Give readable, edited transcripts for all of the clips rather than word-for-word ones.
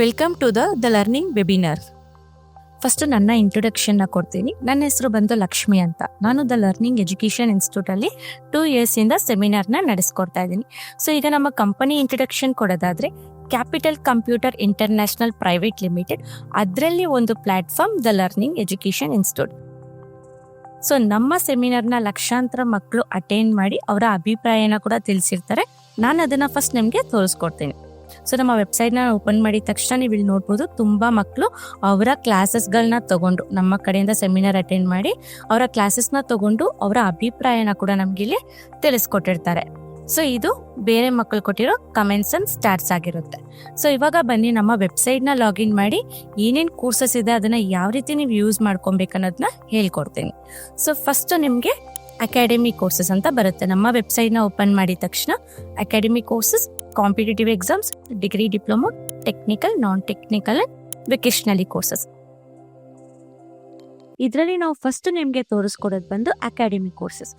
Welcome to the learning webinar. First ನನ್ನ ಇಂಟ್ರೊಡಕ್ಷನ್ನ ಕೊಡ್ತೀನಿ. ನನ್ನ ಹೆಸರು ಬಂದು ಲಕ್ಷ್ಮಿ ಅಂತ. ನಾನು ದ ಲರ್ನಿಂಗ್ ಎಜುಕೇಷನ್ ಇನ್ಸ್ಟಿಟ್ಯೂಟಲ್ಲಿ 2 ಇಯರ್ಸಿಂದ ಸೆಮಿನಾರ್ನ ನಡೆಸ್ಕೊಡ್ತಾ ಇದ್ದೀನಿ. ಸೊ ಈಗ ನಮ್ಮ ಕಂಪನಿ ಇಂಟ್ರೊಡಕ್ಷನ್ ಕೊಡೋದಾದರೆ, capital computer international private limited, ಅದರಲ್ಲಿ ಒಂದು platform the learning education institute. So ನಮ್ಮ ಸೆಮಿನಾರ್ನ ಲಕ್ಷಾಂತರ ಮಕ್ಕಳು ಅಟೆಂಡ್ ಮಾಡಿ ಅವರ ಅಭಿಪ್ರಾಯನ ಕೂಡ ತಿಳಿಸಿರ್ತಾರೆ. ನಾನು ಅದನ್ನು ಫಸ್ಟ್ ನಿಮಗೆ ತೋರಿಸ್ಕೊಡ್ತೀನಿ. ಸೊ ನಮ್ಮ ವೆಬ್ಸೈಟ್ನ ಓಪನ್ ಮಾಡಿದ ತಕ್ಷಣ ನೀವು ಇಲ್ಲಿ ನೋಡ್ಬೋದು, ತುಂಬ ಮಕ್ಕಳು ಅವರ ಕ್ಲಾಸಸ್ಗಳನ್ನ ತಗೊಂಡು ನಮ್ಮ ಕಡೆಯಿಂದ ಸೆಮಿನಾರ್ ಅಟೆಂಡ್ ಮಾಡಿ ಅವರ ಕ್ಲಾಸಸ್ನ ತಗೊಂಡು ಅವರ ಅಭಿಪ್ರಾಯನ ಕೂಡ ನಮ್ಗೆ ಇಲ್ಲಿ ತಿಳಿಸ್ಕೊಟ್ಟಿರ್ತಾರೆ. ಸೊ ಇದು ಬೇರೆ ಮಕ್ಕಳು ಕೊಟ್ಟಿರೋ ಕಮೆಂಟ್ಸ್ ಅಂಡ್ ಸ್ಟಾರ್ಟ್ಸ್ ಆಗಿರುತ್ತೆ. ಸೊ ಇವಾಗ ಬನ್ನಿ ನಮ್ಮ ವೆಬ್ಸೈಟ್ನ ಲಾಗಿನ್ ಮಾಡಿ ಏನೇನು ಕೋರ್ಸಸ್ ಇದೆ ಅದನ್ನು ಯಾವ ರೀತಿ ನೀವು ಯೂಸ್ ಮಾಡ್ಕೊಬೇಕನ್ನೋದನ್ನ ಹೇಳ್ಕೊಡ್ತೀನಿ. ಸೊ ಫಸ್ಟ್ ನಿಮಗೆ ಅಕಾಡೆಮಿ ಕೋರ್ಸಸ್ ಅಂತ ಬರುತ್ತೆ. ನಮ್ಮ ವೆಬ್ಸೈಟ್ನ ಓಪನ್ ಮಾಡಿದ ತಕ್ಷಣ academy courses, competitive exams, degree, diploma, technical, non technical and vocationally courses. ಇದರಲ್ಲಿ ನಾವು ಫಸ್ಟ್ ನಿಮಗೆ ತೋರಿಸ್ಕೊಡೋದು ಬಂದು ಅಕಾಡೆಮಿ ಕೋರ್ಸಸ್.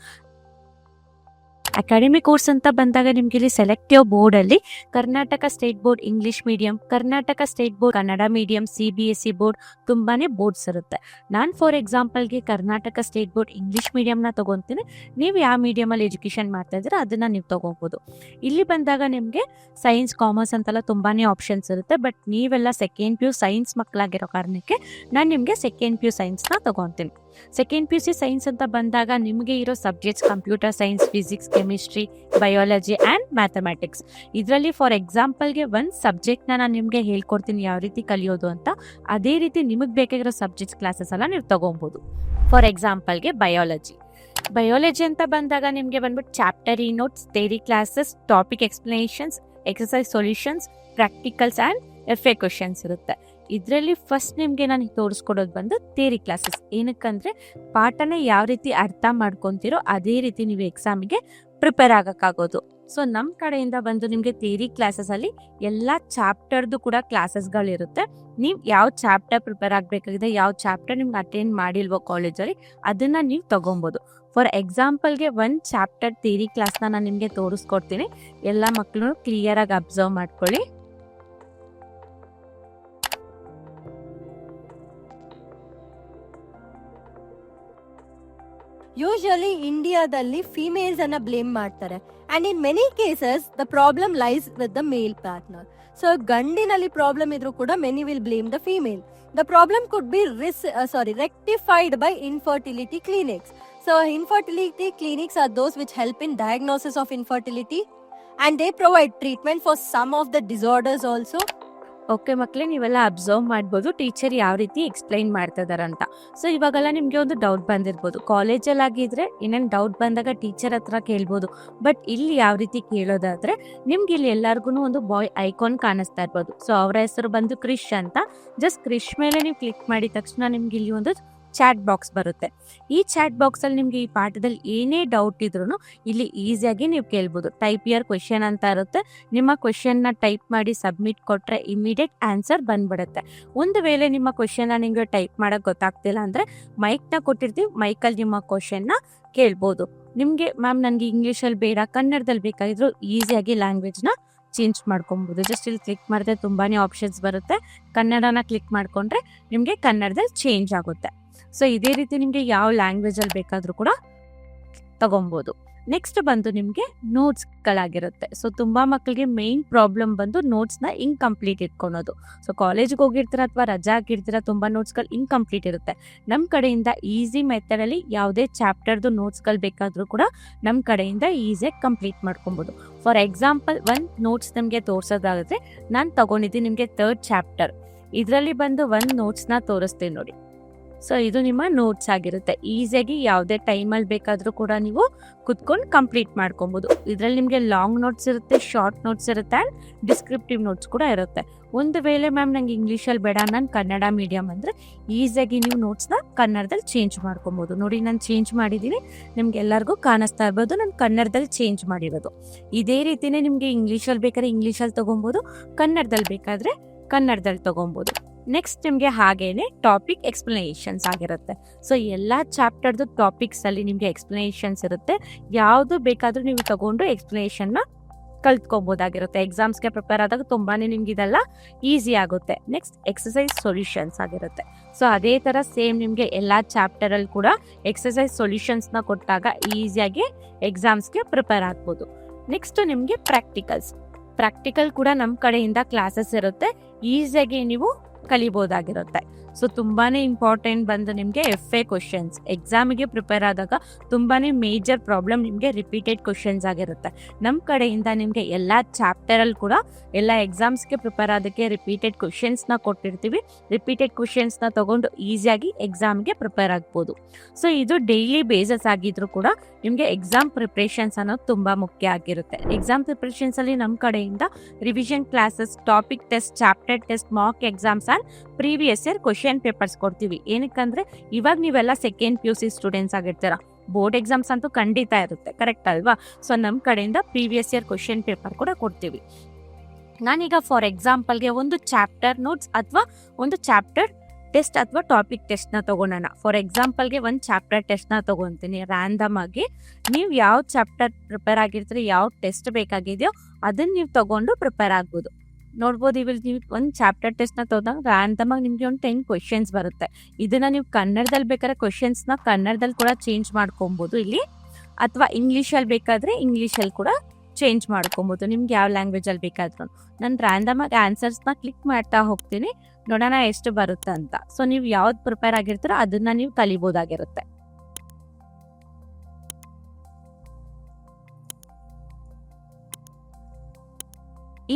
ಅಕಾಡೆಮಿ ಕೋರ್ಸ್ ಅಂತ ಬಂದಾಗ ನಿಮ್ಗೆ ಇಲ್ಲಿ ಸೆಲೆಕ್ಟಿವ್ ಬೋರ್ಡ್ ಅಲ್ಲಿ Karnataka state board English medium, Karnataka state board Kannada medium, CBSE board, ತುಂಬಾನೇ ಬೋರ್ಡ್ಸ್ ಇರುತ್ತೆ. ನಾನು ಫಾರ್ ಎಕ್ಸಾಂಪಲ್ಗೆ ಕರ್ನಾಟಕ ಸ್ಟೇಟ್ ಬೋರ್ಡ್ ಇಂಗ್ಲಿಷ್ ಮೀಡಿಯಂನ ತಗೊಂತೀನಿ. ನೀವು ಯಾವ ಮೀಡಿಯಮಲ್ಲಿ ಎಜುಕೇಷನ್ ಮಾಡ್ತಾ ಇದ್ದೀರಾ ಅದನ್ನ ನೀವು ತಗೋಬಹುದು. ಇಲ್ಲಿ ಬಂದಾಗ ನಿಮಗೆ ಸೈನ್ಸ್, ಕಾಮರ್ಸ್ ಅಂತೆಲ್ಲ ತುಂಬಾನೇ ಆಪ್ಷನ್ಸ್ ಇರುತ್ತೆ. ಬಟ್ ನೀವೆಲ್ಲ ಸೆಕೆಂಡ್ PU ಸೈನ್ಸ್ ಮಕ್ಕಳಾಗಿರೋ ಕಾರಣಕ್ಕೆ ನಾನು ನಿಮಗೆ ಸೆಕೆಂಡ್ PU ಸೈನ್ಸ್ನ ತಗೊತೀನಿ. ಸೆಕೆಂಡ್ PUC ಸೈನ್ಸ್ ಅಂತ ಬಂದಾಗ ನಿಮಗೆ ಇರೋ subjects computer science, physics, chemistry, biology and mathematics. ಇದರಲ್ಲಿ ಫಾರ್ ಎಕ್ಸಾಂಪಲ್ಗೆ ಒಂದು ಸಬ್ಜೆಕ್ಟ್ನ ನಾನು ನಿಮಗೆ ಹೇಳ್ಕೊಡ್ತೀನಿ ಯಾವ ರೀತಿ ಕಲಿಯೋದು ಅಂತ. ಅದೇ ರೀತಿ ನಿಮಗೆ ಬೇಕಾಗಿರೋ ಸಬ್ಜೆಕ್ಟ್ಸ್ ಕ್ಲಾಸಸ್ ಎಲ್ಲ ನೀವು ತಗೊಬೋದು. ಫಾರ್ ಎಕ್ಸಾಂಪಲ್ಗೆ ಬಯಾಲಜಿ ಅಂತ ಬಂದಾಗ ನಿಮಗೆ ಬಂದ್ಬಿಟ್ಟು ಚಾಪ್ಟರ್ ಈ notes, theory classes, topic explanations, exercise solutions, practicals and FA questions ಇರುತ್ತೆ. ಇದರಲ್ಲಿ ಫಸ್ಟ್ ನಿಮಗೆ ನಾನು ತೋರಿಸ್ಕೊಡೋದು ಬಂದು ಥಿಯರಿ ಕ್ಲಾಸಸ್. ಏನಕ್ಕಂದರೆ ಪಾಠನ ಯಾವ ರೀತಿ ಅರ್ಥ ಮಾಡ್ಕೊತೀರೋ ಅದೇ ರೀತಿ ನೀವು ಎಕ್ಸಾಮಿಗೆ ಪ್ರಿಪೇರ್ ಆಗೋಕ್ಕಾಗೋದು. ಸೊ ನಮ್ಮ ಕಡೆಯಿಂದ ಬಂದು ನಿಮಗೆ ಥಿಯರಿ ಕ್ಲಾಸಸಲ್ಲಿ ಎಲ್ಲ ಚಾಪ್ಟರ್ದು ಕೂಡ ಕ್ಲಾಸಸ್ಗಳಿರುತ್ತೆ. ನೀವು ಯಾವ ಚಾಪ್ಟರ್ ಪ್ರಿಪೇರ್ ಆಗಬೇಕಾಗಿದೆ, ಯಾವ ಚಾಪ್ಟರ್ ನಿಮ್ಗೆ ಅಟೆಂಡ್ ಮಾಡಿಲ್ವೋ ಕಾಲೇಜಲ್ಲಿ, ಅದನ್ನು ನೀವು ತೊಗೊಬೋದು. ಫಾರ್ ಎಕ್ಸಾಂಪಲ್ಗೆ ಒಂದು ಚಾಪ್ಟರ್ ಥಿಯರಿ ಕ್ಲಾಸ್ನ ನಾನು ನಿಮಗೆ ತೋರಿಸ್ಕೊಡ್ತೀನಿ. ಎಲ್ಲ ಮಕ್ಕಳು ಕ್ಲಿಯರಾಗಿ ಅಬ್ಸರ್ವ್ ಮಾಡ್ಕೊಳ್ಳಿ. ಯೂಶಲಿ ಇಂಡಿಯಾದಲ್ಲಿ ಫಿಮೇಲ್ಸ್ ಅನ್ನ ಬ್ಲೇಮ್ ಮಾಡ್ತಾರೆ, and in many cases the problem lies with the male partner. So ಗಂಡಿನಲ್ಲಿ ಪ್ರಾಬ್ಲಮ್ ಇದ್ರೂ ಕೂಡ many will blame the female. The problem could be rectified by infertility clinics. So infertility clinics are those which help in diagnosis of infertility, and they provide treatment for some of the disorders also. Okay ಮಕ್ಕಳೇ, ನೀವೆಲ್ಲ observe ಮಾಡ್ಬೋದು teacher ಯಾವ ರೀತಿ explain ಮಾಡ್ತಾ ಇದಾರೆ ಅಂತ. So ಇವಾಗೆಲ್ಲ ನಿಮಗೆ ಒಂದು ಡೌಟ್ ಬಂದಿರ್ಬೋದು. ಕಾಲೇಜಲ್ಲಿ ಆಗಿದ್ರೆ ಇನ್ನೇನು ಡೌಟ್ ಬಂದಾಗ ಟೀಚರ್ ಹತ್ರ ಕೇಳ್ಬೋದು. ಬಟ್ ಇಲ್ಲಿ ಯಾವ ರೀತಿ ಕೇಳೋದಾದ್ರೆ, ನಿಮ್ಗೆ ಇಲ್ಲಿ ಎಲ್ಲರಿಗೂ ಒಂದು ಬಾಯ್ ಐಕಾನ್ ಕಾಣಿಸ್ತಾ ಇರ್ಬೋದು. ಸೊ ಅವರ ಹೆಸರು ಬಂದು ಕ್ರಿಶ್ ಅಂತ. ಜಸ್ಟ್ ಕ್ರಿಶ್ ಮೇಲೆ ನೀವು ಕ್ಲಿಕ್ ಮಾಡಿದ ತಕ್ಷಣ ನಿಮ್ಗೆ ಇಲ್ಲಿ ಒಂದು ಚಾಟ್ ಬಾಕ್ಸ್ ಬರುತ್ತೆ. ಈ ಚಾಟ್ ಬಾಕ್ಸಲ್ಲಿ ನಿಮಗೆ ಈ ಪಾಠದಲ್ಲಿ ಏನೇ ಡೌಟ್ ಇದ್ರೂ ಇಲ್ಲಿ ಈಸಿಯಾಗಿ ನೀವು ಕೇಳ್ಬೋದು. ಟೈಪ್ ಯುವರ್ ಕ್ವೆಶನ್ ಅಂತ ಇರುತ್ತೆ. ನಿಮ್ಮ ಕ್ವೆಶನ್ನ ಟೈಪ್ ಮಾಡಿ ಸಬ್ಮಿಟ್ ಕೊಟ್ಟರೆ ಇಮಿಡಿಯೇಟ್ ಆನ್ಸರ್ ಬಂದ್ಬಿಡುತ್ತೆ. ಒಂದು ವೇಳೆ ನಿಮ್ಮ ಕ್ವೆಶನ್ನ ನಿಮಗೆ ಟೈಪ್ ಮಾಡೋಕ್ಕೆ ಗೊತ್ತಾಗ್ತಿಲ್ಲ ಅಂದರೆ ಮೈಕ್ನ ಕೊಟ್ಟಿರ್ತೀವಿ, ಮೈಕಲ್ಲಿ ನಿಮ್ಮ ಕ್ವೆಶನ್ನ ಕೇಳ್ಬೋದು. ನಿಮಗೆ ಮ್ಯಾಮ್ ನನಗೆ ಇಂಗ್ಲೀಷಲ್ಲಿ ಬೇಡ, ಕನ್ನಡದಲ್ಲಿ ಬೇಕಾಗಿದ್ರು ಈಸಿಯಾಗಿ ಲ್ಯಾಂಗ್ವೇಜ್ನ ಚೇಂಜ್ ಮಾಡ್ಕೊಬೋದು. ಜಸ್ಟ್ ಇಲ್ಲಿ ಕ್ಲಿಕ್ ಮಾಡಿದ್ರೆ ತುಂಬಾ ಆಪ್ಷನ್ಸ್ ಬರುತ್ತೆ. ಕನ್ನಡನ ಕ್ಲಿಕ್ ಮಾಡಿಕೊಂಡ್ರೆ ನಿಮಗೆ ಕನ್ನಡದಲ್ಲಿ ಚೇಂಜ್ ಆಗುತ್ತೆ. ಸೊ ಇದೇ ರೀತಿ ನಿಮಗೆ ಯಾವ ಲ್ಯಾಂಗ್ವೇಜಲ್ಲಿ ಬೇಕಾದರೂ ಕೂಡ ತಗೊಬೋದು. ನೆಕ್ಸ್ಟ್ ಬಂದು ನಿಮಗೆ ನೋಟ್ಸ್ಗಳಾಗಿರುತ್ತೆ. ಸೊ ತುಂಬ ಮಕ್ಕಳಿಗೆ ಮೇಯ್ನ್ ಪ್ರಾಬ್ಲಮ್ ಬಂದು ನೋಟ್ಸ್ನ ಇನ್ಕಂಪ್ಲೀಟ್ ಇಟ್ಕೊಳೋದು. ಸೊ ಕಾಲೇಜಿಗೆ ಹೋಗಿರ್ತೀರ ಅಥವಾ ರಜಾ ಆಗಿರ್ತೀರ, ತುಂಬ ನೋಟ್ಸ್ಗಳು ಇನ್ಕಂಪ್ಲೀಟ್ ಇರುತ್ತೆ. ನಮ್ಮ ಕಡೆಯಿಂದ ಈಸಿ ಮೆಥಡಲ್ಲಿ ಯಾವುದೇ ಚಾಪ್ಟರ್ದು ನೋಟ್ಸ್ಗಳು ಬೇಕಾದರೂ ಕೂಡ ನಮ್ಮ ಕಡೆಯಿಂದ ಈಸಿಯಾಗಿ ಕಂಪ್ಲೀಟ್ ಮಾಡ್ಕೊಬೋದು. ಫಾರ್ ಎಕ್ಸಾಂಪಲ್ ಒಂದು ನೋಟ್ಸ್ ನಿಮಗೆ ತೋರಿಸೋದಾದರೆ, ನಾನು ತಗೊಂಡಿದ್ದೀನಿ ನಿಮಗೆ 3rd ಚಾಪ್ಟರ್. ಇದರಲ್ಲಿ ಬಂದು ಒಂದು ನೋಟ್ಸ್ನ ತೋರಿಸ್ತೀನಿ ನೋಡಿ. ಸೊ ಇದು ನಿಮ್ಮ ನೋಟ್ಸ್ ಆಗಿರುತ್ತೆ. ಈಸಿಯಾಗಿ ಯಾವುದೇ ಟೈಮಲ್ಲಿ ಬೇಕಾದರೂ ಕೂಡ ನೀವು ಕುತ್ಕೊಂಡು ಕಂಪ್ಲೀಟ್ ಮಾಡ್ಕೊಬೋದು. ಇದರಲ್ಲಿ ನಿಮಗೆ ಲಾಂಗ್ ನೋಟ್ಸ್ ಇರುತ್ತೆ, ಶಾರ್ಟ್ ನೋಟ್ಸ್ ಇರುತ್ತೆ ಆ್ಯಂಡ್ ಡಿಸ್ಕ್ರಿಪ್ಟಿವ್ ನೋಟ್ಸ್ ಕೂಡ ಇರುತ್ತೆ. ಒಂದು ವೇಳೆ ಮ್ಯಾಮ್ ನನಗೆ ಇಂಗ್ಲೀಷಲ್ಲಿ ಬೇಡ, ನಾನು ಕನ್ನಡ ಮೀಡಿಯಮ್ ಅಂದರೆ ಈಸಿಯಾಗಿ ನೀವು ನೋಟ್ಸ್ನ ಕನ್ನಡದಲ್ಲಿ ಚೇಂಜ್ ಮಾಡ್ಕೊಬೋದು. ನೋಡಿ, ನಾನು ಚೇಂಜ್ ಮಾಡಿದ್ದೀನಿ, ನಿಮ್ಗೆ ಎಲ್ಲರಿಗೂ ಕಾಣಿಸ್ತಾ ಇರ್ಬೋದು ನಾನು ಕನ್ನಡದಲ್ಲಿ ಚೇಂಜ್ ಮಾಡಿರೋದು. ಇದೇ ರೀತಿಯೇ ನಿಮಗೆ ಇಂಗ್ಲೀಷಲ್ಲಿ ಬೇಕಾದ್ರೆ ಇಂಗ್ಲೀಷಲ್ಲಿ ತೊಗೊಬೋದು, ಕನ್ನಡದಲ್ಲಿ ಬೇಕಾದರೆ ಕನ್ನಡದಲ್ಲಿ ತೊಗೊಬೋದು. ನೆಕ್ಸ್ಟ್ ನಿಮಗೆ ಹಾಗೇನೆ ಟಾಪಿಕ್ ಎಕ್ಸ್ಪ್ಲನೇಷನ್ಸ್ ಆಗಿರುತ್ತೆ. ಸೊ ಎಲ್ಲ ಚಾಪ್ಟರ್ದು ಟಾಪಿಕ್ಸಲ್ಲಿ ನಿಮಗೆ ಎಕ್ಸ್ಪ್ಲನೇಷನ್ಸ್ ಇರುತ್ತೆ. ಯಾವುದು ಬೇಕಾದರೂ ನೀವು ತಗೊಂಡು ಎಕ್ಸ್ಪ್ಲನೇಷನ್ನ ಕಲ್ತ್ಕೊಬೋದಾಗಿರುತ್ತೆ. ಎಕ್ಸಾಮ್ಸ್ಗೆ ಪ್ರಿಪೇರ್ ಆದಾಗ ತುಂಬಾನೇ ನಿಮ್ಗೆ ಇದೆಲ್ಲ ಈಸಿ ಆಗುತ್ತೆ. ನೆಕ್ಸ್ಟ್ ಎಕ್ಸಸೈಸ್ ಸೊಲ್ಯೂಷನ್ಸ್ ಆಗಿರುತ್ತೆ. ಸೊ ಅದೇ ಥರ ಸೇಮ್ ನಿಮಗೆ ಎಲ್ಲ ಚಾಪ್ಟರಲ್ಲಿ ಕೂಡ ಎಕ್ಸಸೈಸ್ ಸೊಲ್ಯೂಷನ್ಸ್ನ ಕೊಟ್ಟಾಗ ಈಸಿಯಾಗಿ ಎಕ್ಸಾಮ್ಸ್ಗೆ ಪ್ರಿಪೇರ್ ಆಗ್ಬೋದು. ನೆಕ್ಸ್ಟ್ ನಿಮಗೆ ಪ್ರಾಕ್ಟಿಕಲ್ ಕೂಡ ನಮ್ಮ ಕಡೆಯಿಂದ ಕ್ಲಾಸಸ್ ಇರುತ್ತೆ, ಈಸಿಯಾಗಿ ನೀವು ಕಲಿಬೋದಾಗಿರುತ್ತೆ. ಸೊ ತುಂಬಾನೇ ಇಂಪಾರ್ಟೆಂಟ್ ಬಂದು ನಿಮಗೆ FA ಕ್ವಶನ್ಸ್. ಎಕ್ಸಾಮಿಗೆ ಪ್ರಿಪೇರ್ ಆದಾಗ ತುಂಬಾನೇ ಮೇಜರ್ ಪ್ರಾಬ್ಲಮ್ ನಿಮಗೆ ರಿಪೀಟೆಡ್ ಕ್ವಶನ್ಸ್ ಆಗಿರುತ್ತೆ. ನಮ್ಮ ಕಡೆಯಿಂದ ನಿಮಗೆ ಎಲ್ಲ ಚಾಪ್ಟರಲ್ಲಿ ಕೂಡ ಎಲ್ಲ ಎಕ್ಸಾಮ್ಸ್ಗೆ ಪ್ರಿಪೇರ್ ಆದಕ್ಕೆ ರಿಪೀಟೆಡ್ ಕ್ವಶನ್ಸ್ನ ಕೊಟ್ಟಿರ್ತೀವಿ. ರಿಪೀಟೆಡ್ ಕ್ವಶನ್ಸ್ನ ತಗೊಂಡು ಈಸಿಯಾಗಿ ಎಕ್ಸಾಮ್ಗೆ ಪ್ರಿಪೇರ್ ಆಗ್ಬೋದು. ಸೊ ಇದು ಡೈಲಿ ಬೇಸಸ್ ಆಗಿದ್ರು ಕೂಡ ನಿಮಗೆ ಎಕ್ಸಾಮ್ ಪ್ರಿಪ್ರೇಷನ್ಸ್ ಅನ್ನೋದು ತುಂಬ ಮುಖ್ಯ ಆಗಿರುತ್ತೆ. ಎಕ್ಸಾಮ್ ಪ್ರಿಪ್ರೇಷನ್ಸಲ್ಲಿ ನಮ್ಮ ಕಡೆಯಿಂದ revision classes, topic test, chapter test, mock exams and previous year question papers ಕೊಡ್ತೀವಿ. ಏನಕ್ಕಂದ್ರೆ ಇವಾಗ ನೀವೆಲ್ಲ ಸೆಕೆಂಡ್ PUC ಸ್ಟೂಡೆಂಟ್ಸ್ ಆಗಿರ್ತೀರ, ಬೋರ್ಡ್ ಎಕ್ಸಾಮ್ಸ್ ಅಂತೂ ಖಂಡಿತ ಇರುತ್ತೆ, ಕರೆಕ್ಟ್ ಅಲ್ವಾ? ಸೊ ನಮ್ಮ ಕಡೆಯಿಂದ ಪ್ರೀವಿಯಸ್ ಇಯರ್ ಕ್ವಶನ್ ಪೇಪರ್ ಕೂಡ ಕೊಡ್ತೀವಿ. ನಾನೀಗ ಫಾರ್ ಎಕ್ಸಾಂಪಲ್ಗೆ ಒಂದು ಚಾಪ್ಟರ್ ನೋಟ್ಸ್ ಅಥವಾ ಒಂದು ಚಾಪ್ಟರ್ ಟೆಸ್ಟ್ ಅಥವಾ ಟಾಪಿಕ್ ಟೆಸ್ಟ್ನ ತಗೊಳ್ಳೋಣ. ಫಾರ್ ಎಕ್ಸಾಂಪಲ್ಗೆ ಒಂದು ಚಾಪ್ಟರ್ ಟೆಸ್ಟ್ನ ತಗೊತೀನಿ ರ್ಯಾಂಡಮ್ ಆಗಿ. ನೀವು ಯಾವ ಚಾಪ್ಟರ್ ಪ್ರಿಪೇರ್ ಆಗಿರ್ತೀರಿ, ಯಾವ ಟೆಸ್ಟ್ ಬೇಕಾಗಿದೆಯೋ ಅದನ್ನ ನೀವು ತಗೊಂಡು ಪ್ರಿಪೇರ್ ಆಗ್ಬೋದು. ನೋಡ್ಬೋದು, ಇವಾಗ ನೀವು ಒಂದು ಚಾಪ್ಟರ್ ಟೆಸ್ಟ್ನ ತಗೊಂಡಾಗ ರ್ಯಾಂಡಮ್ ಆಗಿ ನಿಮಗೆ ಒಂದು 10 ಕ್ವಶನ್ಸ್ ಬರುತ್ತೆ. ಇದನ್ನ ನೀವು ಕನ್ನಡದಲ್ಲಿ ಬೇಕಾದ್ರೆ ಕ್ವಶನ್ಸ್ನ ಕನ್ನಡದಲ್ಲಿ ಕೂಡ ಚೇಂಜ್ ಮಾಡ್ಕೊಬೋದು ಇಲ್ಲಿ, ಅಥವಾ ಇಂಗ್ಲೀಷಲ್ಲಿ ಬೇಕಾದರೆ ಇಂಗ್ಲೀಷಲ್ಲಿ ಕೂಡ ಚೇಂಜ್ ಮಾಡ್ಕೊಬೋದು, ನಿಮ್ಗೆ ಯಾವ ಲ್ಯಾಂಗ್ವೇಜಲ್ಲಿ ಬೇಕಾದ್ರೂ. ನಾನು ರ್ಯಾಂಡಮ್ ಆಗಿ ಆನ್ಸರ್ಸ್ನ ಕ್ಲಿಕ್ ಮಾಡ್ತಾ ಹೋಗ್ತೀನಿ, ನೋಡೋಣ ಎಷ್ಟು ಬರುತ್ತೆ ಅಂತ. ಸೊ ನೀವು ಯಾವ್ದು ಪ್ರಿಪೇರ್ ಆಗಿರ್ತೀರೋ ಅದನ್ನ ನೀವು ಕಲಿಬೋದಾಗಿರುತ್ತೆ.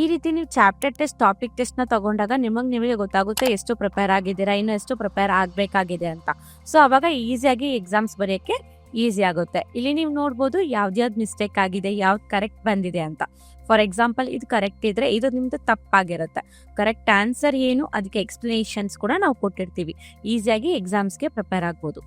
ಈ ರೀತಿ ನೀವು ಚಾಪ್ಟರ್ ಟೆಸ್ಟ್, ಟಾಪಿಕ್ ಟೆಸ್ಟ್ನ ತಗೊಂಡಾಗ ನಿಮಗೆ ಗೊತ್ತಾಗುತ್ತೆ ಎಷ್ಟು ಪ್ರಿಪೇರ್ ಆಗಿದ್ದೀರಾ, ಇನ್ನು ಎಷ್ಟು ಪ್ರಿಪೇರ್ ಆಗಬೇಕಾಗಿದೆ ಅಂತ. ಸೊ ಅವಾಗ ಈಸಿಯಾಗಿ ಎಕ್ಸಾಮ್ಸ್ ಬರೆಯೋಕ್ಕೆ ಈಸಿ ಆಗುತ್ತೆ. ಇಲ್ಲಿ ನೀವು ನೋಡ್ಬೋದು ಯಾವ್ದು ಮಿಸ್ಟೇಕ್ ಆಗಿದೆ, ಯಾವ್ದು ಕರೆಕ್ಟ್ ಬಂದಿದೆ ಅಂತ. ಫಾರ್ ಎಕ್ಸಾಂಪಲ್ ಇದು ಕರೆಕ್ಟ್ ಇದ್ರೆ ಇದು ನಿಮ್ದು ತಪ್ಪಾಗಿರುತ್ತೆ. ಕರೆಕ್ಟ್ ಆನ್ಸರ್ ಏನು, ಅದಕ್ಕೆ ಎಕ್ಸ್ಪ್ಲನೇಷನ್ಸ್ ಕೂಡ ನಾವು ಕೊಟ್ಟಿರ್ತೀವಿ. ಈಸಿಯಾಗಿ ಎಕ್ಸಾಮ್ಸ್ಗೆ ಪ್ರಿಪೇರ್ ಆಗ್ಬೋದು.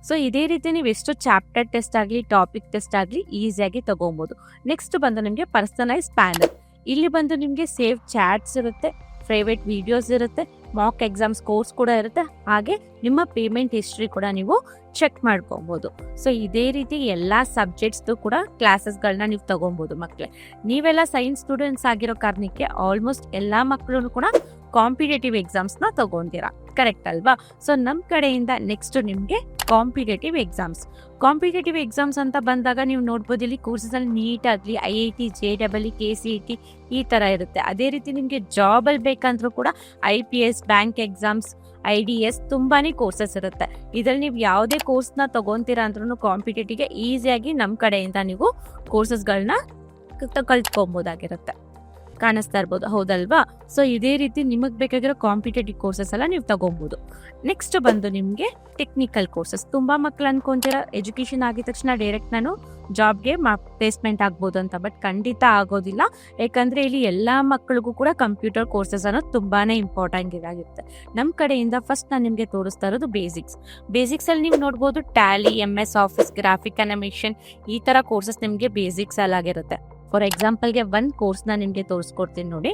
ಸೊ ಇದೇ ರೀತಿ ನೀವು ಎಷ್ಟು ಚಾಪ್ಟರ್ ಟೆಸ್ಟ್ ಆಗಲಿ, ಟಾಪಿಕ್ ಟೆಸ್ಟ್ ಆಗಲಿ ಈಸಿಯಾಗಿ ತಗೊಬೋದು. ನೆಕ್ಸ್ಟ್ ಬಂದು ನಿಮಗೆ ಪರ್ಸನಲೈಸ್ ಪ್ಯಾನಲ್. ಇಲ್ಲಿ ಬಂದು ನಿಮಗೆ ಸೇವ್ ಚಾಟ್ಸ್ ಇರುತ್ತೆ, ಪ್ರೈವೇಟ್ ವಿಡಿಯೋಸ್ ಇರುತ್ತೆ, ಮಾಕ್ ಎಕ್ಸಾಮ್ಸ್ ಕೋರ್ಸ್ ಕೂಡ ಇರುತ್ತೆ, ಹಾಗೆ ನಿಮ್ಮ ಪೇಮೆಂಟ್ ಹಿಸ್ಟ್ರಿ ಕೂಡ ನೀವು ಚೆಕ್ ಮಾಡ್ಕೊಬೋದು. ಸೊ ಇದೇ ರೀತಿ ಎಲ್ಲ ಸಬ್ಜೆಕ್ಟ್ಸ್ದು ಕೂಡ ಕ್ಲಾಸಸ್ಗಳನ್ನ ನೀವು ತಗೊಬೋದು. ಮಕ್ಕಳೇ, ನೀವೆಲ್ಲ ಸೈನ್ಸ್ ಸ್ಟೂಡೆಂಟ್ಸ್ ಆಗಿರೋ ಕಾರಣಕ್ಕೆ ಆಲ್ಮೋಸ್ಟ್ ಎಲ್ಲ ಮಕ್ಕಳು ಕೂಡ ಕಾಂಪಿಟೇಟಿವ್ ಎಕ್ಸಾಮ್ಸ್ನ ತಗೊಂತೀರಾ, ಕರೆಕ್ಟ್ ಅಲ್ವಾ? ಸೊ ನಮ್ಮ ಕಡೆಯಿಂದ ನೆಕ್ಸ್ಟ್ ನಿಮಗೆ ಕಾಂಪಿಟೇಟಿವ್ ಎಕ್ಸಾಮ್ಸ್ ಅಂತ ಬಂದಾಗ ನೀವು ನೋಡ್ಬೋದು, ಇಲ್ಲಿ ಕೋರ್ಸಸಲ್ಲಿ ನೀಟ್ ಆಗಲಿ, IIT, JEE, KCET ಈ ಥರ ಇರುತ್ತೆ. ಅದೇ ರೀತಿ ನಿಮಗೆ ಜಾಬಲ್ಲಿ ಬೇಕಂದ್ರೂ ಕೂಡ IPS, ಬ್ಯಾಂಕ್ ಎಕ್ಸಾಮ್ಸ್, IDS ತುಂಬಾನೇ ಕೋರ್ಸಸ್ ಇರುತ್ತೆ. ಇದರಲ್ಲಿ ನೀವು ಯಾವುದೇ ಕೋರ್ಸ್ನ ತಗೊಂತೀರಾ ಅಂದ್ರೂ ಕಾಂಪಿಟೇಟಿವ್ಗೆ ಈಸಿಯಾಗಿ ನಮ್ಮ ಕಡೆಯಿಂದ ನೀವು ಕೋರ್ಸಸ್ಗಳನ್ನ ಕಲ್ತ್ಕೊಬೋದಾಗಿರುತ್ತೆ. ಕಾಣಿಸ್ತಾ ಇರ್ಬೋದು, ಹೌದಲ್ವಾ? ಸೊ ಇದೇ ರೀತಿ ನಿಮಗೆ ಬೇಕಾಗಿರೋ ಕಾಂಪಿಟೇಟಿವ್ ಕೋರ್ಸಸ್ ಎಲ್ಲ ನೀವು ತಗೊಬೋದು. ನೆಕ್ಸ್ಟ್ ಬಂದು ನಿಮಗೆ ಟೆಕ್ನಿಕಲ್ ಕೋರ್ಸಸ್. ತುಂಬ ಮಕ್ಕಳು ಅನ್ಕೊಂತೀರ ಎಜುಕೇಷನ್ ಆಗಿದ ತಕ್ಷಣ ಡೈರೆಕ್ಟ್ ನಾನು ಜಾಬ್ಗೆ ಪ್ಲೇಸ್ಮೆಂಟ್ ಆಗ್ಬೋದು ಅಂತ, ಬಟ್ ಖಂಡಿತ ಆಗೋದಿಲ್ಲ. ಯಾಕಂದರೆ ಇಲ್ಲಿ ಎಲ್ಲ ಮಕ್ಕಳಿಗೂ ಕೂಡ ಕಂಪ್ಯೂಟರ್ ಕೋರ್ಸಸ್ ಅನ್ನೋದು ತುಂಬಾ ಇಂಪಾರ್ಟೆಂಟ್ ಇದಾಗಿರುತ್ತೆ. ನಮ್ಮ ಕಡೆಯಿಂದ ಫಸ್ಟ್ ನಾನು ನಿಮಗೆ ತೋರಿಸ್ತಾ ಇರೋದು ಬೇಸಿಕ್ಸಲ್ಲಿ ನೀವು ನೋಡ್ಬೋದು Tally, MS office, graphic animation ಈ ಥರ ಕೋರ್ಸಸ್ ನಿಮಗೆ ಬೇಸಿಕ್ಸ್ ಅಲ್ಲಾಗಿರುತ್ತೆ. ಫಾರ್ ಎಕ್ಸಾಂಪಲ್ಗೆ ಒಂದು ಕೋರ್ಸ್ನ ನಿಮಗೆ ತೋರಿಸ್ಕೊಡ್ತೀನಿ ನೋಡಿ.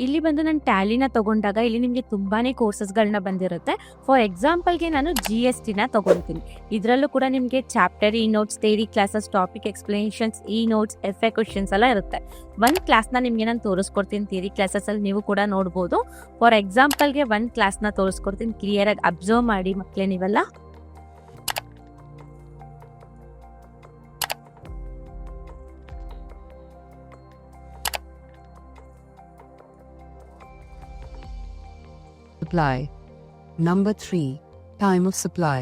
ಇಲ್ಲಿ ಬಂದು ನಾನು ಟ್ಯಾಲಿನ ತಗೊಂಡಾಗ ಇಲ್ಲಿ ನಿಮಗೆ ತುಂಬಾನೇ ಕೋರ್ಸಸ್ಗಳನ್ನ ಬಂದಿರುತ್ತೆ. ಫಾರ್ ಎಕ್ಸಾಂಪಲ್ಗೆ ನಾನು GSTನ ತಗೊತೀನಿ. ಇದರಲ್ಲೂ ಕೂಡ ನಿಮಗೆ chapter notes, theory classes, topic explanations, notes, FA questions ಎಲ್ಲ ಇರುತ್ತೆ. ಒಂದು ಕ್ಲಾಸ್ನ ನಿಮಗೆ ನಾನು ತೋರಿಸ್ಕೊಡ್ತೀನಿ ಥಿಯರಿ ಕ್ಲಾಸಸ್ಸಲ್ಲಿ, ನೀವು ಕೂಡ ನೋಡ್ಬೋದು. ಫಾರ್ ಎಕ್ಸಾಂಪಲ್ಗೆ ಒಂದು ಕ್ಲಾಸ್ನ ತೋರಿಸ್ಕೊಡ್ತೀನಿ, ಕ್ಲಿಯರಾಗಿ ಅಬ್ಸರ್ವ್ ಮಾಡಿ ಮಕ್ಕಳೇ ನೀವೆಲ್ಲ. Supply. Number 3. Time of supply.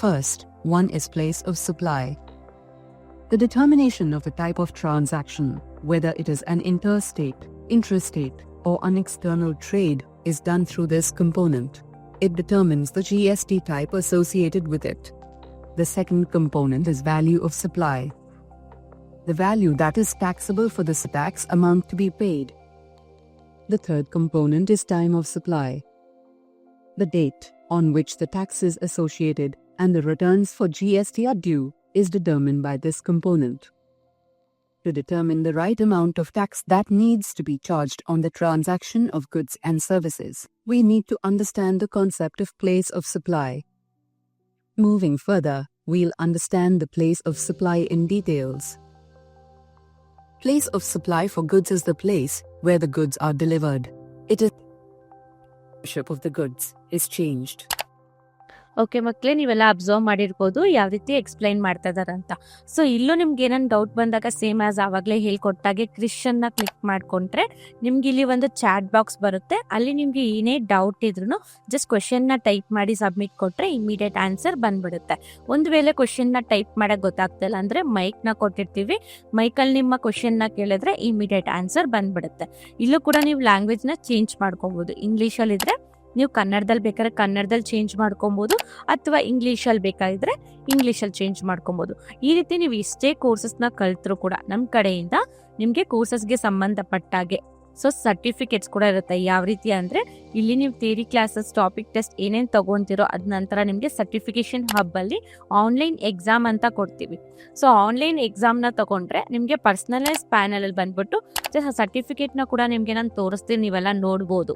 First, one is place of supply. The determination of a type of transaction, whether it is an interstate, intrastate, or an external trade, is done through this component. It determines the GST type associated with it. The second component is value of supply. The value that is taxable for the tax amount to be paid. The third component is time of supply. The date on which the tax is associated and the returns for GST are due is determined by this component. To determine the right amount of tax that needs to be charged on the transaction of goods and services, we need to understand the concept of place of supply. Moving further, we'll understand the place of supply in details. Place of supply for goods is the place where the goods are delivered. It is ownership of the goods is changed. Okay ಮಕ್ಕಳೇ, ನೀವೆಲ್ಲ observe ಮಾಡಿರ್ಬೋದು ಯಾವ ರೀತಿ explain ಮಾಡ್ತಾ ಇದಾರೆ ಅಂತ. So ಇಲ್ಲೂ ನಿಮ್ಗೆ ಏನಾದ್ರು ಡೌಟ್ ಬಂದಾಗ ಸೇಮ್ ಆಸ್ ಆವಾಗಲೇ ಹೇಳ್ಕೊಟ್ಟಾಗೆ ಕ್ರಿಶ್ಚನ್ನ ಕ್ಲಿಕ್ ಮಾಡ್ಕೊಂಡ್ರೆ ನಿಮ್ಗೆ ಇಲ್ಲಿ ಒಂದು ಚಾಟ್ ಬಾಕ್ಸ್ ಬರುತ್ತೆ. ಅಲ್ಲಿ ನಿಮ್ಗೆ ಏನೇ ಡೌಟ್ ಇದ್ರೂ ಜಸ್ಟ್ ಕ್ವೆಶನ್ನ ಟೈಪ್ ಮಾಡಿ ಸಬ್ಮಿಟ್ ಕೊಟ್ಟರೆ ಇಮಿಡಿಯೇಟ್ ಆನ್ಸರ್ ಬಂದ್ಬಿಡುತ್ತೆ. ಒಂದು ವೇಳೆ ಕ್ವೆಶನ್ನ ಟೈಪ್ ಮಾಡೋಕ್ಕೆ ಗೊತ್ತಾಗ್ತಿಲ್ಲ ಅಂದರೆ ಮೈಕ್ನ ಕೊಟ್ಟಿರ್ತೀವಿ, ಮೈಕಲ್ಲಿ ನಿಮ್ಮ ಕ್ವೆಶನ್ನ ಕೇಳಿದ್ರೆ ಇಮಿಡಿಯೇಟ್ ಆನ್ಸರ್ ಬಂದ್ಬಿಡುತ್ತೆ. ಇಲ್ಲೂ ಕೂಡ ನೀವು ಲ್ಯಾಂಗ್ವೇಜ್ನ ಚೇಂಜ್ ಮಾಡ್ಕೊಬೋದು. ಇಂಗ್ಲೀಷಲ್ಲಿದ್ದರೆ ನೀವು ಕನ್ನಡದಲ್ಲಿ ಬೇಕಾದ್ರೆ ಕನ್ನಡದಲ್ಲಿ ಚೇಂಜ್ ಮಾಡ್ಕೊಬೋದು, ಅಥವಾ ಇಂಗ್ಲೀಷಲ್ಲಿ ಬೇಕಾಗಿದ್ರೆ ಇಂಗ್ಲೀಷಲ್ಲಿ ಚೇಂಜ್ ಮಾಡ್ಕೊಬೋದು. ಈ ರೀತಿ ನೀವು ಇಷ್ಟೇ ಕೋರ್ಸಸ್ನ ಕಲಿತರೂ ಕೂಡ ನಮ್ಮ ಕಡೆಯಿಂದ ನಿಮಗೆ ಕೋರ್ಸಸ್ಗೆ ಸಂಬಂಧಪಟ್ಟಾಗೆ ಸರ್ಟಿಫಿಕೇಟ್ಸ್ ಕೂಡ ಇರುತ್ತೆ. ಯಾವ ರೀತಿ ಅಂದರೆ ಇಲ್ಲಿ ನೀವು ಥಿಯರಿ ಕ್ಲಾಸಸ್, ಟಾಪಿಕ್ ಟೆಸ್ಟ್ ಏನೇನು ತೊಗೊತಿರೋ ಅದ ನಂತರ ನಿಮಗೆ ಸರ್ಟಿಫಿಕೇಷನ್ ಹಬ್ಬಲ್ಲಿ ಆನ್ಲೈನ್ ಎಕ್ಸಾಮ್ ಅಂತ ಕೊಡ್ತೀವಿ. ಸೊ ಆನ್ಲೈನ್ ಎಕ್ಸಾಮ್ನ ತೊಗೊಂಡ್ರೆ ನಿಮಗೆ ಪರ್ಸ್ನಲೈಸ್ ಪ್ಯಾನಲಲ್ಲಿ ಬಂದ್ಬಿಟ್ಟು ಸರ್ಟಿಫಿಕೇಟ್ನ ಕೂಡ ನಿಮಗೆ ನಾನು ತೋರಿಸ್ತೀನಿ, ನೀವೆಲ್ಲ ನೋಡ್ಬೋದು.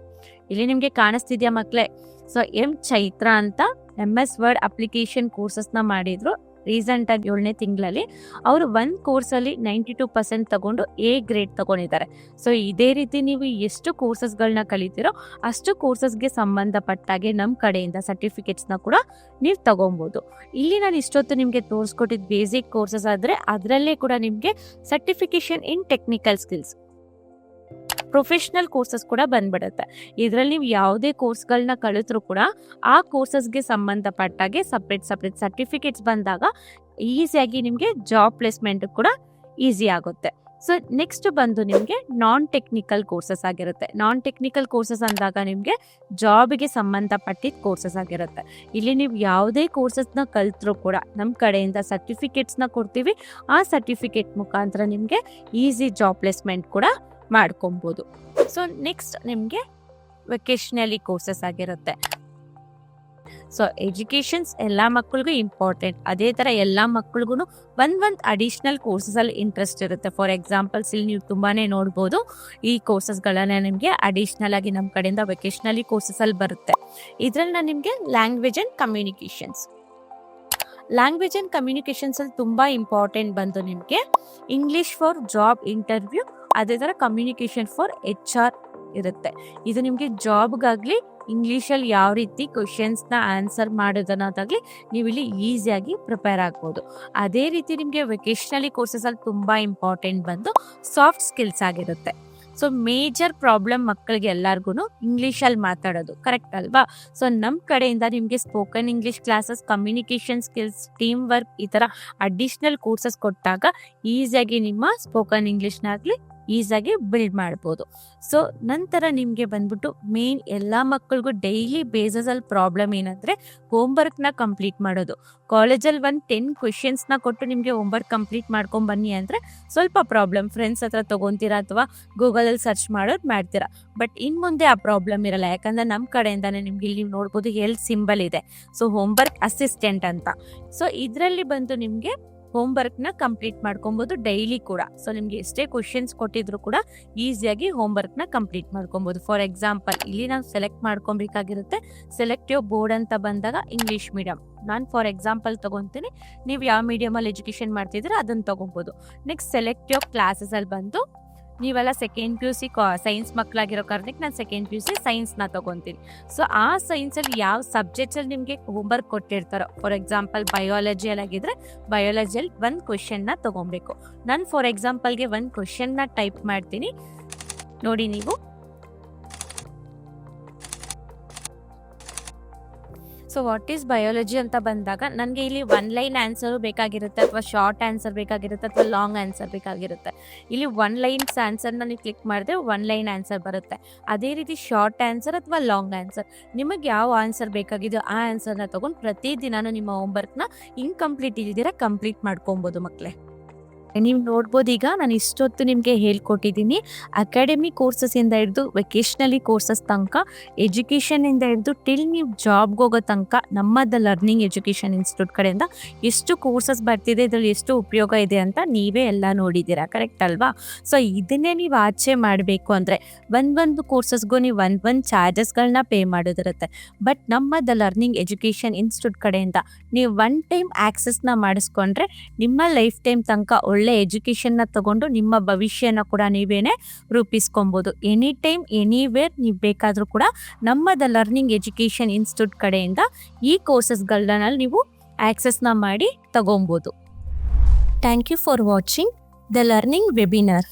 ಇಲ್ಲಿ ನಿಮಗೆ ಕಾಣಿಸ್ತಿದ್ಯಾ ಮಕ್ಕಳೇ? ಸೊ ಚೈತ್ರ ಅಂತ MS ವರ್ಡ್ ಅಪ್ಲಿಕೇಶನ್ ಕೋರ್ಸಸ್ನ ಮಾಡಿದ್ರು ರೀಸೆಂಟಾಗಿ 7ನೇ ತಿಂಗಳಲ್ಲಿ. ಅವರು ಒಂದು ಕೋರ್ಸಲ್ಲಿ 92% ತಗೊಂಡು A ಗ್ರೇಡ್ ತಗೊಂಡಿದ್ದಾರೆ. ಸೊ ಇದೇ ರೀತಿ ನೀವು ಎಷ್ಟು ಕೋರ್ಸಸ್ಗಳನ್ನ ಕಲಿತೀರೋ ಅಷ್ಟು ಕೋರ್ಸಸ್ಗೆ ಸಂಬಂಧಪಟ್ಟಾಗೆ ನಮ್ಮ ಕಡೆಯಿಂದ ಸರ್ಟಿಫಿಕೇಟ್ಸ್ನ ಕೂಡ ನೀವು ತಗೊಬೋದು. ಇಲ್ಲಿ ನಾನು ಇಷ್ಟೊತ್ತು ನಿಮಗೆ ತೋರಿಸ್ಕೊಟ್ಟಿದ್ದು ಬೇಸಿಕ್ ಕೋರ್ಸಸ್ ಆದರೆ ಅದರಲ್ಲೇ ಕೂಡ ನಿಮಗೆ ಸರ್ಟಿಫಿಕೇಷನ್ ಇನ್ ಟೆಕ್ನಿಕಲ್ ಸ್ಕಿಲ್ಸ್, ಪ್ರೊಫೆಷ್ನಲ್ ಕೋರ್ಸಸ್ ಕೂಡ ಬಂದ್ಬಿಡುತ್ತೆ. ಇದರಲ್ಲಿ ನೀವು ಯಾವುದೇ ಕೋರ್ಸ್ಗಳನ್ನ ಕಲಿತ್ರೂ ಕೂಡ ಆ ಕೋರ್ಸಸ್ಗೆ ಸಂಬಂಧಪಟ್ಟಾಗೆ ಸಪ್ರೇಟ್ ಸರ್ಟಿಫಿಕೇಟ್ಸ್ ಬಂದಾಗ ಈಸಿಯಾಗಿ ನಿಮಗೆ ಜಾಬ್ ಪ್ಲೇಸ್ಮೆಂಟ್ ಕೂಡ ಈಸಿ ಆಗುತ್ತೆ. ಸೊ ನೆಕ್ಸ್ಟ್ ಬಂದು ನಿಮಗೆ ನಾನ್ ಟೆಕ್ನಿಕಲ್ ಕೋರ್ಸಸ್ ಆಗಿರುತ್ತೆ. ನಾನ್ ಟೆಕ್ನಿಕಲ್ ಕೋರ್ಸಸ್ ಅಂದಾಗ ನಿಮಗೆ ಜಾಬ್ಗೆ ಸಂಬಂಧಪಟ್ಟಿದ್ದ ಕೋರ್ಸಸ್ ಆಗಿರುತ್ತೆ. ಇಲ್ಲಿ ನೀವು ಯಾವುದೇ ಕೋರ್ಸಸ್ನ ಕಲಿತ್ರೂ ಕೂಡ ನಮ್ಮ ಕಡೆಯಿಂದ ಸರ್ಟಿಫಿಕೇಟ್ಸ್ನ ಕೊಡ್ತೀವಿ. ಆ ಸರ್ಟಿಫಿಕೇಟ್ ಮುಖಾಂತರ ನಿಮಗೆ ಈಸಿ ಜಾಬ್ ಪ್ಲೇಸ್ಮೆಂಟ್ ಕೂಡ ಮಾಡ್ಕೊಬೋದು. ಸೊ ನೆಕ್ಸ್ಟ್ ನಿಮಗೆ ವೆಕೇಶ್ನಲಿ ಕೋರ್ಸಸ್ ಆಗಿರುತ್ತೆ. ಸೊ ಎಜುಕೇಷನ್ಸ್ ಎಲ್ಲ ಮಕ್ಕಳಿಗೂ ಇಂಪಾರ್ಟೆಂಟ್. ಅದೇ ಥರ ಎಲ್ಲ ಮಕ್ಕಳಿಗೂ ಒಂದು ಅಡಿಷ್ನಲ್ ಕೋರ್ಸಸಲ್ಲಿ ಇಂಟ್ರೆಸ್ಟ್ ಇರುತ್ತೆ. ಫಾರ್ ಎಕ್ಸಾಂಪಲ್ಸ್ ಇಲ್ಲಿ ನೀವು ತುಂಬಾ ನೋಡ್ಬೋದು, ಈ ಕೋರ್ಸಸ್ಗಳನ್ನ ನಿಮಗೆ ಅಡಿಷ್ನಲ್ ಆಗಿ ನಮ್ಮ ಕಡೆಯಿಂದ ವೆಕೇಶ್ನಲಿ ಕೋರ್ಸಸಲ್ಲಿ ಬರುತ್ತೆ. ಇದರಲ್ಲಿ ನಾನು ನಿಮಗೆ ಲ್ಯಾಂಗ್ವೇಜ್ ಆ್ಯಂಡ್ ಕಮ್ಯುನಿಕೇಷನ್ಸಲ್ಲಿ ತುಂಬ ಇಂಪಾರ್ಟೆಂಟ್ ಬಂದು ನಿಮಗೆ ಇಂಗ್ಲೀಷ್ ಫಾರ್ ಜಾಬ್ ಇಂಟರ್ವ್ಯೂ, ಅದೇ ಥರ ಕಮ್ಯುನಿಕೇಷನ್ ಫಾರ್ HR ಇರುತ್ತೆ. ಇದು ನಿಮಗೆ ಜಾಬ್ಗಾಗಲಿ ಇಂಗ್ಲೀಷಲ್ಲಿ ಯಾವ ರೀತಿ ಕ್ವೆಶನ್ಸ್ನ ಆನ್ಸರ್ ಮಾಡೋದನ್ನೋದಾಗಲಿ ನೀವು ಇಲ್ಲಿ ಈಸಿಯಾಗಿ ಪ್ರಿಪೇರ್ ಆಗ್ಬೋದು. ಅದೇ ರೀತಿ ನಿಮಗೆ ವೆಕೇಶ್ನಲಿ ಕೋರ್ಸಸಲ್ಲಿ ತುಂಬ ಇಂಪಾರ್ಟೆಂಟ್ ಬಂದು ಸಾಫ್ಟ್ ಸ್ಕಿಲ್ಸ್ ಆಗಿರುತ್ತೆ. ಸೊ ಮೇಜರ್ ಪ್ರಾಬ್ಲಮ್ ಮಕ್ಕಳಿಗೆ ಎಲ್ಲರಿಗೂ ಇಂಗ್ಲೀಷಲ್ಲಿ ಮಾತಾಡೋದು, ಕರೆಕ್ಟ್ ಅಲ್ವಾ? ಸೊ ನಮ್ಮ ಕಡೆಯಿಂದ ನಿಮಗೆ spoken English classes, communication skills, team work ಈ ಥರ ಅಡಿಷ್ನಲ್ ಕೋರ್ಸಸ್ ಕೊಟ್ಟಾಗ ಈಸಿಯಾಗಿ ನಿಮ್ಮ ಸ್ಪೋಕನ್ ಇಂಗ್ಲೀಷ್ನಾಗಲಿ ಈಸಿಯಾಗಿ ಬಿಲ್ಡ್ ಮಾಡ್ಬೋದು. ಸೊ ನಂತರ ನಿಮಗೆ ಬಂದ್ಬಿಟ್ಟು ಮೇನ್ ಎಲ್ಲ ಮಕ್ಕಳಿಗೂ ಡೈಲಿ ಬೇಸಸಲ್ಲಿ ಪ್ರಾಬ್ಲಮ್ ಏನಂದರೆ ಹೋಮ್ವರ್ಕ್ನ ಕಂಪ್ಲೀಟ್ ಮಾಡೋದು. ಕಾಲೇಜಲ್ಲಿ 10 ಕ್ವೆಶನ್ಸ್ನ ಕೊಟ್ಟು ನಿಮಗೆ ಹೋಮ್ವರ್ಕ್ ಕಂಪ್ಲೀಟ್ ಮಾಡ್ಕೊಂಬನ್ನಿ ಅಂದರೆ ಸ್ವಲ್ಪ ಪ್ರಾಬ್ಲಮ್. ಫ್ರೆಂಡ್ಸ್ ಹತ್ರ ತೊಗೊತೀರಾ ಅಥವಾ ಗೂಗಲಲ್ಲಿ ಸರ್ಚ್ ಮಾಡ್ತೀರಾ. ಬಟ್ ಇನ್ನು ಮುಂದೆ ಆ ಪ್ರಾಬ್ಲಮ್ ಇರಲ್ಲ, ಯಾಕಂದರೆ ನಮ್ಮ ಕಡೆಯಿಂದನೇ ನಿಮ್ಗೆ ಇಲ್ಲಿ ನೋಡ್ಬೋದು ಸಿಂಬಲ್ ಇದೆ. ಸೊ ಹೋಮ್ವರ್ಕ್ ಅಸಿಸ್ಟೆಂಟ್ ಅಂತ. ಸೊ ಇದರಲ್ಲಿ ಬಂದು ನಿಮಗೆ ಹೋಮ್ವರ್ಕ್ನ ಕಂಪ್ಲೀಟ್ ಮಾಡ್ಕೊಬೋದು ಡೈಲಿ ಕೂಡ. ಸೊ ನಿಮಗೆ ಎಷ್ಟೇ ಕ್ವೆಶನ್ಸ್ ಕೊಟ್ಟಿದ್ರು ಕೂಡ ಈಸಿಯಾಗಿ ಹೋಮ್ವರ್ಕ್ನ ಕಂಪ್ಲೀಟ್ ಮಾಡ್ಕೊಬೋದು. ಫಾರ್ ಎಕ್ಸಾಂಪಲ್ ಇಲ್ಲಿ ನಾವು ಸೆಲೆಕ್ಟ್ ಮಾಡ್ಕೊಬೇಕಾಗಿರುತ್ತೆ. ಸೆಲೆಕ್ಟಿವ್ ಬೋರ್ಡ್ ಅಂತ ಬಂದಾಗ ಇಂಗ್ಲೀಷ್ ಮೀಡಿಯಮ್, ನಾನು ಫಾರ್ ಎಕ್ಸಾಂಪಲ್ ತೊಗೊತೀನಿ, ನೀವು ಯಾವ ಮೀಡಿಯಮಲ್ಲಿ ಎಜುಕೇಷನ್ ಮಾಡ್ತಿದ್ರೆ ಅದನ್ನು ತೊಗೊಬೋದು. ನೆಕ್ಸ್ಟ್ ಸೆಲೆಕ್ಟಿವ್ ಕ್ಲಾಸಸಲ್ಲಿ ಬಂದು ನೀವೆಲ್ಲ ಸೆಕೆಂಡ್ PUC ಸೈನ್ಸ್ ಮಕ್ಕಳಾಗಿರೋ ಕಾರಣಕ್ಕೆ ನಾನು ಸೆಕೆಂಡ್ PUC ಸೈನ್ಸ್ನ ತೊಗೊತೀನಿ. ಸೊ ಆ ಸೈನ್ಸಲ್ಲಿ ಯಾವ ಸಬ್ಜೆಕ್ಟ್ಸಲ್ಲಿ ನಿಮಗೆ ಹೋಮ್ವರ್ಕ್ ಕೊಟ್ಟಿರ್ತಾರೋ, ಫಾರ್ ಎಕ್ಸಾಂಪಲ್ ಬಯಾಲಜಿಯಲ್ಲಿ ಆಗಿದ್ರೆ ಬಯಾಲಜಿಯಲ್ಲಿ 1 ಕ್ವೆಶನ್ನ ತೊಗೊಬೇಕು. ನಾನು ಫಾರ್ ಎಕ್ಸಾಂಪಲ್ಗೆ 1 ಕ್ವೆಶನ್ನ ಟೈಪ್ ಮಾಡ್ತೀನಿ, ನೋಡಿ ನೀವು. ಸೊ ವಾಟ್ ಈಸ್ ಬಯಾಲಜಿ ಅಂತ ಬಂದಾಗ ನನಗೆ ಇಲ್ಲಿ 1 ಲೈನ್ ಆನ್ಸರು ಬೇಕಾಗಿರುತ್ತೆ, ಅಥವಾ ಶಾರ್ಟ್ ಆನ್ಸರ್ ಬೇಕಾಗಿರುತ್ತೆ, ಅಥವಾ ಲಾಂಗ್ ಆನ್ಸರ್ ಬೇಕಾಗಿರುತ್ತೆ. ಇಲ್ಲಿ 1 ಲೈನ್ಸ್ ಆನ್ಸರ್ನ ನೀವು ಕ್ಲಿಕ್ ಮಾಡಿದ್ರೆ 1 ಲೈನ್ ಆನ್ಸರ್ ಬರುತ್ತೆ. ಅದೇ ರೀತಿ ಶಾರ್ಟ್ ಆನ್ಸರ್ ಅಥವಾ ಲಾಂಗ್ ಆನ್ಸರ್, ನಿಮಗೆ ಯಾವ ಆನ್ಸರ್ ಬೇಕಾಗಿದೆಯೋ ಆ ಆನ್ಸರ್ನ ತೊಗೊಂಡು ಪ್ರತಿದಿನಾನು ನಿಮ್ಮ ಹೋಮ್ವರ್ಕ್ನ ಇನ್ಕಂಪ್ಲೀಟ್ ಇದ್ದೀರಾ ಕಂಪ್ಲೀಟ್ ಮಾಡ್ಕೊಬೋದು ಮಕ್ಕಳೇ. ನೀವು ನೋಡ್ಬೋದು, ಈಗ ನಾನು ಇಷ್ಟೊತ್ತು ನಿಮಗೆ ಹೇಳ್ಕೊಟ್ಟಿದ್ದೀನಿ. ಅಕಾಡೆಮಿಕ್ ಕೋರ್ಸಸ್ಸಿಂದ ಹಿಡಿದು ವೆಕೇಶ್ನಲಿ ಕೋರ್ಸಸ್ ತನಕ, ಎಜುಕೇಷನಿಂದ ಹಿಡಿದು ಟಿಲ್ ನೀವು ಜಾಬ್ಗೆ ಹೋಗೋ ತನಕ ನಮ್ಮ ಲರ್ನಿಂಗ್ ಎಜುಕೇಷನ್ ಇನ್ಸ್ಟಿಟ್ಯೂಟ್ ಕಡೆಯಿಂದ ಎಷ್ಟು ಕೋರ್ಸಸ್ ಬರ್ತಿದೆ, ಇದರಲ್ಲಿ ಎಷ್ಟು ಉಪಯೋಗ ಇದೆ ಅಂತ ನೀವೇ ಎಲ್ಲ ನೋಡಿದ್ದೀರಾ, ಕರೆಕ್ಟ್ ಅಲ್ವಾ? ಸೊ ಇದನ್ನೇ ನೀವು ಆಚೆ ಮಾಡಬೇಕು ಅಂದರೆ ಒಂದೊಂದು ಕೋರ್ಸಸ್ಗೂ ನೀವು ಒಂದೊಂದು ಚಾರ್ಜಸ್ಗಳನ್ನ ಪೇ ಮಾಡೋದಿರುತ್ತೆ. ಬಟ್ ನಮ್ಮ ಲರ್ನಿಂಗ್ ಎಜುಕೇಷನ್ ಇನ್ಸ್ಟಿಟ್ಯೂಟ್ ಕಡೆಯಿಂದ ನೀವು 1 ಟೈಮ್ ಆಕ್ಸೆಸ್ನ ಮಾಡಿಸ್ಕೊಂಡ್ರೆ ನಿಮ್ಮ ಲೈಫ್ ಟೈಮ್ ತನಕ ಒಳ್ಳೆ ಒಳ್ಳೆ ಎಜುಕೇಷನ್ನ ತಗೊಂಡು ನಿಮ್ಮ ಭವಿಷ್ಯನ ಕೂಡ ನೀವೇನೆ ರೂಪಿಸ್ಕೊಬೋದು. ಎನಿ ಟೈಮ್ ಎನಿವೇರ್ ನೀವು ಬೇಕಾದರೂ ಕೂಡ ನಮ್ಮ ದ ಲರ್ನಿಂಗ್ ಎಜುಕೇಷನ್ ಇನ್ಸ್ಟಿಟ್ಯೂಟ್ ಕಡೆಯಿಂದ ಈ ಕೋರ್ಸಸ್ಗಳನ್ನ ನೀವು ಆಕ್ಸೆಸ್ನ ಮಾಡಿ ತಗೊಬೋದು. Thank you for watching the learning webinar.